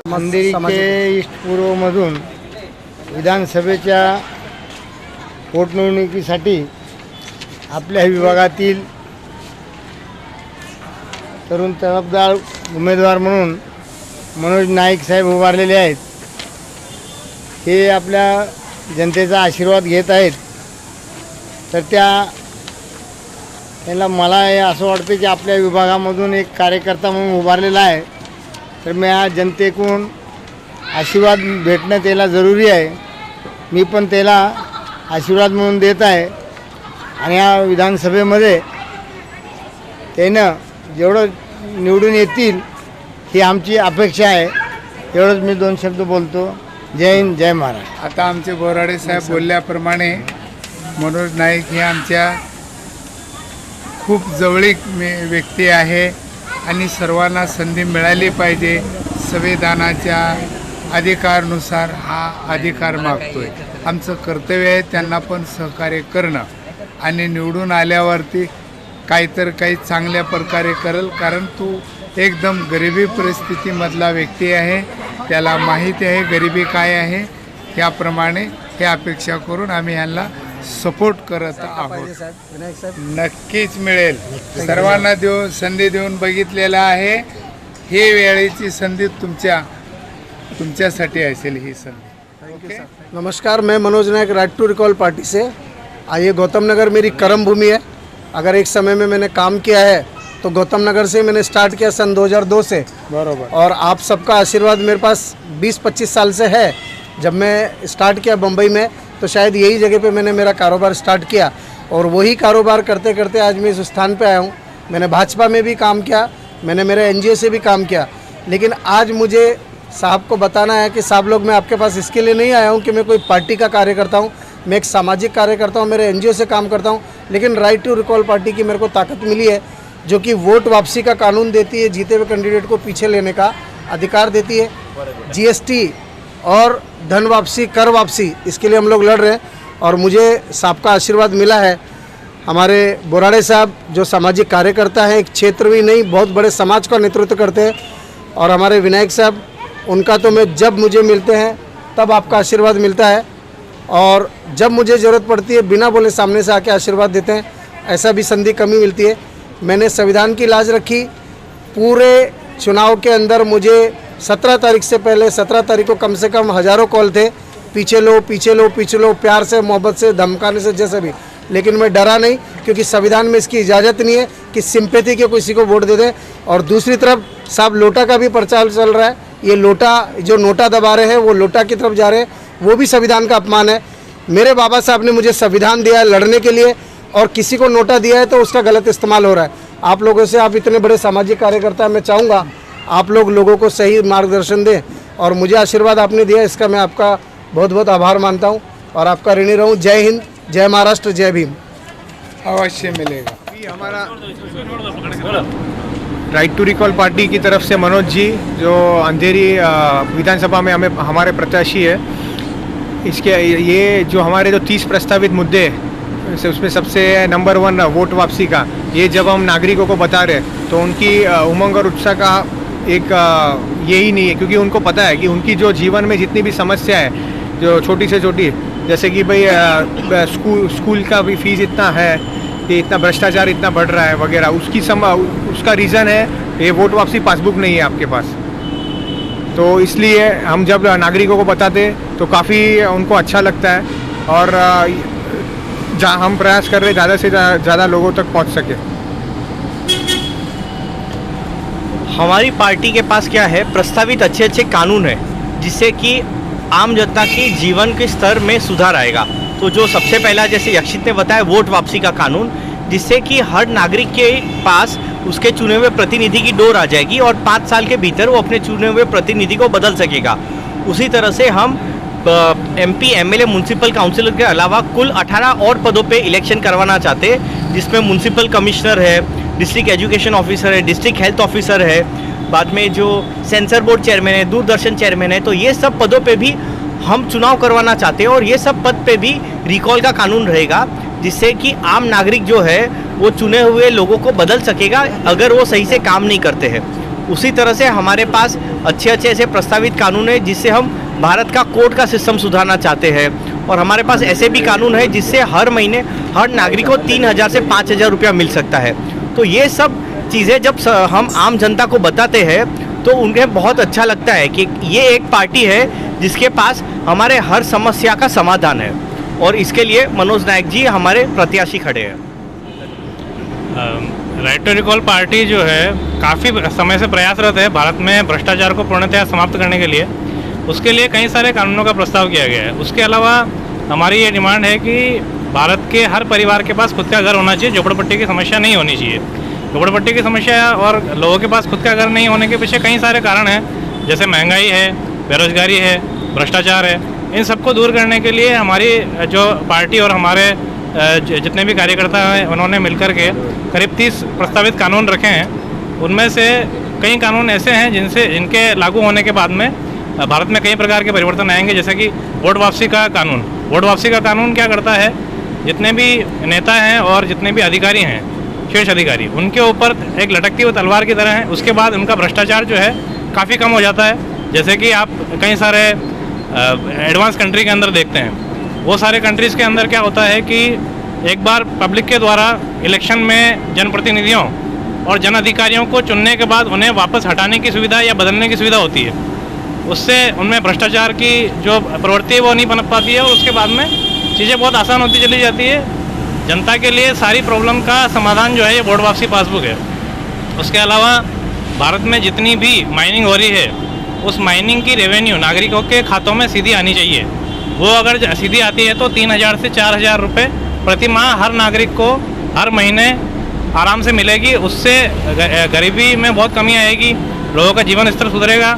अंधेरी के ईस्ट पूर्वमधून विधानसभेच्या पोटनिवडणुकीसाठी आपल्या विभागातील तरुण तडफदार उमेदवार म्हणून मनोज नाईक साहेब उभारलेले आहेत। हे आपल्या जनतेचा आशीर्वाद घेत आहेत। तर त्यांना मला असं वाटतं की आपल्या विभागामधून एक कार्यकर्ता म्हणून उभारलेला आहे। तर मी आज जनतेकडून आशीर्वाद भेटणं त्याला जरुरी आहे। मी पण त्याला आशीर्वाद म्हणून देत आहे आणि या विधानसभेमध्ये त्यानं जेवढं निवडून येतील ही आमची अपेक्षा आहे। एवढंच मी दोन शब्द बोलतो। जय हिंद, जय महाराष्ट्र। आता आमचे बोराडे साहेब बोलल्याप्रमाणे मनोज नाईक हे आमच्या खूप जवळीक व्यक्ती आहे आणि सर्वांना संधी मिळाली पाहिजे। संविधानाच्या अधिकारानुसार हा अधिकार मागतोय। आमचं कर्तव्य आहे त्यांना पण सहकार्य करणं आणि निवडून आल्यावरती काही चांगल्या प्रकारे करेल, कारण तो एकदम गरिबी परिस्थितीमधला व्यक्ती आहे। त्याला माहिती आहे गरिबी काय आहे। त्याप्रमाणे हे अपेक्षा करून आम्ही यांना सपोर्ट करत आहोत। नक्कीच मिळेल। सर्वांना संधी देऊन बघितलेला आहे। ही वेळेची संधी तुमच्यासाठी असेल ही संधी। नमस्कार, मैं मनोज नायक, राइट टू रिकॉल पार्टी से। ये गौतम नगर मेरी कर्म भूमि है। अगर एक समय में मैंने काम किया है तो गौतम नगर से मैंने स्टार्ट किया सन 2002 से बराबर। और आप सबका आशीर्वाद मेरे पास 20-25 साल से है। जब मैं स्टार्ट किया बम्बई में तो शायद यही जगह पे मैंने मेरा कारोबार स्टार्ट किया और वही कारोबार करते करते आज मैं इस स्थान पे आया हूँ। मैंने भाजपा में भी काम किया, मैंने मेरे NGO से भी काम किया, लेकिन आज मुझे साहब को बताना है कि साहब लोग, मैं आपके पास इसके लिए नहीं आया हूँ कि मैं कोई पार्टी का कार्यकर्ता हूँ। मैं एक सामाजिक कार्यकर्ता हूँ, मेरे NGO से काम करता हूँ, लेकिन राइट टू रिकॉल पार्टी की मेरे को ताकत मिली है जो कि वोट वापसी का कानून देती है, जीते हुए कैंडिडेट को पीछे लेने का अधिकार देती है। GST और धन वापसी, कर वापसी, इसके लिए हम लोग लड़ रहे हैं और मुझे साहब का आशीर्वाद मिला है। हमारे बोराड़े साहब जो सामाजिक कार्यकर्ता हैं, एक क्षेत्र भी नहीं बहुत बड़े समाज का नेतृत्व करते हैं। और हमारे विनायक साहब, उनका तो मैं जब मुझे मिलते हैं तब आपका आशीर्वाद मिलता है और जब मुझे ज़रूरत पड़ती है बिना बोले सामने से आके आशीर्वाद देते हैं। ऐसा भी संधि कमी मिलती है। मैंने संविधान की लाज रखी। पूरे चुनाव के अंदर मुझे 17 तारीख से पहले 17 तारीख को कम से कम हज़ारों कॉल थे, पीछे लो पीछे लो पीछे लो, प्यार से, मोहब्बत से, धमकाने से, जैसे भी। लेकिन मैं डरा नहीं, क्योंकि संविधान में इसकी इजाज़त नहीं है कि सिंपैथी के किसी को वोट दे दें। और दूसरी तरफ साहब लोटा का भी प्रचार चल रहा है। ये लोटा जो नोटा दबा रहे हैं वो लोटा की तरफ जा रहे हैं, वो भी संविधान का अपमान है। मेरे बाबा साहब ने मुझे संविधान दिया है लड़ने के लिए और किसी को नोटा दिया है तो उसका गलत इस्तेमाल हो रहा है। आप लोगों से, आप इतने बड़े सामाजिक कार्यकर्ता, मैं चाहूँगा आप लोग लोगों को सही मार्गदर्शन दें और मुझे आशीर्वाद आपने दिया, इसका मैं आपका बहुत बहुत आभार मानता हूँ और आपका ऋणी रहूँ। जय हिंद, जय महाराष्ट्र, जय भीम। अवश्य मिलेगा। हमारा राइट टू रिकॉल पार्टी की तरफ से मनोज जी, जो अंधेरी विधानसभा में हमारे प्रत्याशी है, इसके ये जो हमारे जो 30 प्रस्तावित मुद्दे उसमें सबसे नंबर 1 वोट वापसी का, ये जब हम नागरिकों को बता रहे तो उनकी उमंग और उत्साह का एक यही नहीं है, क्योंकि उनको पता है कि उनकी जो जीवन में जितनी भी समस्या है, जो छोटी से छोटी, जैसे कि भाई स्कूल का भी फीस इतना है, ये इतना भ्रष्टाचार इतना बढ़ रहा है वगैरह, उसका रीज़न है ये वोट वापसी पासबुक नहीं है आपके पास। तो इसलिए हम जब नागरिकों को बताते तो काफ़ी उनको अच्छा लगता है और जहाँ हम प्रयास कर रहे ज़्यादा से ज़्यादा लोगों तक पहुँच सके। हमारी पार्टी के पास क्या है, प्रस्तावित अच्छे कानून है जिससे कि आम जनता की जीवन के स्तर में सुधार आएगा। तो जो सबसे पहला, जैसे यक्षित ने बताया, वोट वापसी का कानून, जिससे कि हर नागरिक के पास उसके चुने हुए प्रतिनिधि की डोर आ जाएगी और 5 साल के भीतर वो अपने चुने हुए प्रतिनिधि को बदल सकेगा। उसी तरह से हम MP, MLA, म्यूनसिपल काउंसिलर के अलावा कुल 18 और पदों पे इलेक्शन करवाना चाहते हैं, जिसमें म्यूनसिपल कमिश्नर है, डिस्ट्रिक्ट एजुकेशन ऑफिसर है, डिस्ट्रिक्ट हेल्थ ऑफिसर है, बाद में जो सेंसर बोर्ड चेयरमैन है, दूरदर्शन चेयरमैन है। तो ये सब पदों पे भी हम चुनाव करवाना चाहते हैं और ये सब पद पे भी रिकॉल का कानून रहेगा, जिससे कि आम नागरिक जो है वो चुने हुए लोगों को बदल सकेगा अगर वो सही से काम नहीं करते हैं। उसी तरह से हमारे पास अच्छे अच्छे ऐसे प्रस्तावित कानून है जिससे हम भारत का कोर्ट का सिस्टम सुधारना चाहते हैं। और हमारे पास ऐसे भी कानून है जिससे हर महीने हर नागरिक को 3,000 से 5,000 रुपया मिल सकता है। तो ये सब चीज़ें जब हम आम जनता को बताते हैं तो उन्हें बहुत अच्छा लगता है कि ये एक पार्टी है जिसके पास हमारे हर समस्या का समाधान है। और इसके लिए मनोज नायक जी हमारे प्रत्याशी खड़े हैं। राइट टू रिकॉल पार्टी जो है काफ़ी समय से प्रयासरत है भारत में भ्रष्टाचार को पूर्णतया समाप्त करने के लिए। उसके लिए कई सारे कानूनों का प्रस्ताव किया गया है। उसके अलावा हमारी ये डिमांड है कि भारत के हर परिवार के पास खुद का घर होना चाहिए, झोपड़पट्टी की समस्या नहीं होनी चाहिए। झोपड़पट्टी की समस्या और लोगों के पास खुद का घर नहीं होने के पीछे कई सारे कारण हैं, जैसे महंगाई है, बेरोजगारी है, भ्रष्टाचार है। इन सबको दूर करने के लिए हमारी जो पार्टी और हमारे जितने भी कार्यकर्ता हैं उन्होंने मिलकर के करीब 30 प्रस्तावित कानून रखे हैं। उनमें से कई कानून ऐसे हैं जिनके लागू होने के बाद में भारत में कई प्रकार के परिवर्तन आएंगे, जैसे कि वोट वापसी का कानून। वोट वापसी का कानून क्या करता है, जितने भी नेता हैं और जितने भी अधिकारी हैं, शीर्ष अधिकारी, उनके ऊपर एक लटकती हुई तलवार की तरह है। उसके बाद उनका भ्रष्टाचार जो है काफ़ी कम हो जाता है। जैसे कि आप कई सारे एडवांस कंट्री के अंदर देखते हैं, वो सारे कंट्रीज़ के अंदर क्या होता है कि एक बार पब्लिक के द्वारा इलेक्शन में जनप्रतिनिधियों और जन अधिकारियों को चुनने के बाद उन्हें वापस हटाने की सुविधा या बदलने की सुविधा होती है। उससे उनमें भ्रष्टाचार की जो प्रवृत्ति है वो नहीं पनप पाती है और उसके बाद में चीज़ें बहुत आसान होती चली जाती है। जनता के लिए सारी प्रॉब्लम का समाधान जो है ये वोट वापसी पासबुक है। उसके अलावा भारत में जितनी भी माइनिंग हो रही है उस माइनिंग की रेवेन्यू नागरिकों के खातों में सीधी आनी चाहिए। वो अगर सीधी आती है तो 3,000 से 4,000 रुपये प्रति माह हर नागरिक को हर महीने आराम से मिलेगी। उससे गरीबी में बहुत कमी आएगी, लोगों का जीवन स्तर सुधरेगा।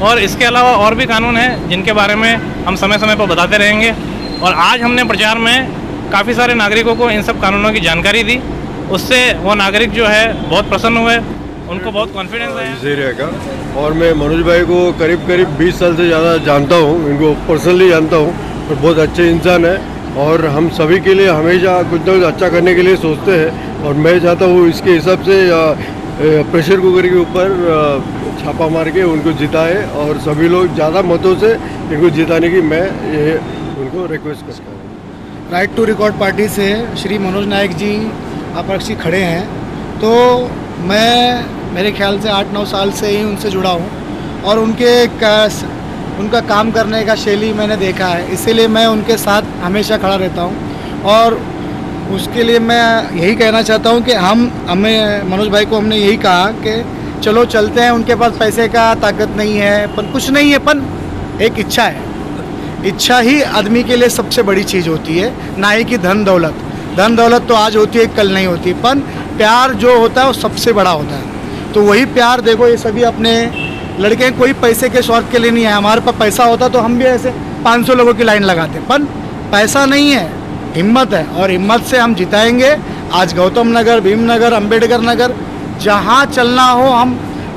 और इसके अलावा और भी कानून हैं जिनके बारे में हम समय समय पर बताते रहेंगे। और आज हमने प्रचार में काफ़ी सारे नागरिकों को इन सब कानूनों की जानकारी दी, उससे वो नागरिक जो है बहुत प्रसन्न हुए, उनको बहुत कॉन्फिडेंस है इस एरिया का। और मैं मनोज भाई को करीब 20 साल से ज़्यादा जानता हूँ, इनको पर्सनली जानता हूँ और बहुत अच्छे इंसान है और हम सभी के लिए हमेशा कुछ ना कुछ अच्छा करने के लिए सोचते हैं। और मैं चाहता हूँ इसके हिसाब से प्रेशर कुकर के ऊपर छापा मार के उनको जिताए और सभी लोग ज़्यादा मतों से इनको जिताने की मैं ये उनको रिक्वेस्ट करता हूँ। राइट टू रिकॉर्ड पार्टी से श्री मनोज नायक जी अप्रक्षी खड़े हैं। तो मैं मेरे ख्याल से 8-9 साल से ही उनसे जुड़ा हूँ और उनका काम करने का शैली मैंने देखा है, इसीलिए मैं उनके साथ हमेशा खड़ा रहता हूँ। और उसके लिए मैं यही कहना चाहता हूँ कि हमें मनोज भाई को हमने यही कहा कि चलो चलते हैं, उनके पास पैसे का ताकत नहीं है, पर कुछ नहीं है, पर एक इच्छा है। इच्छा ही आदमी के लिए सबसे बड़ी चीज़ होती है, ना ही कि धन दौलत। धन दौलत तो आज होती है, कल नहीं होती, पर प्यार जो होता है वो सबसे बड़ा होता है। तो वही प्यार देखो, ये सभी अपने लड़के कोई पैसे के स्वार्थ के लिए नहीं है। हमारे पास पैसा होता तो हम भी ऐसे 500 लोगों की लाइन लगाते, पर पैसा नहीं है, हिम्मत है। और हिम्मत से हम जिताएंगे। आज गौतम नगर, भीमनगर, अंबेडकर नगर, जहाँ चलना हो हम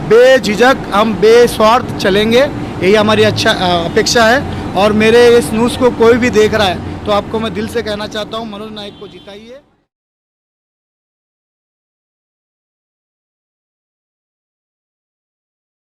बेझिझक, हम बेस्वार्थ चलेंगे, यही हमारी अपेक्षा है। और मेरे इस न्यूज़ को कोई भी देख रहा है तो आपको मैं दिल से कहना चाहता हूँ, मनोज नायक को जिताइए।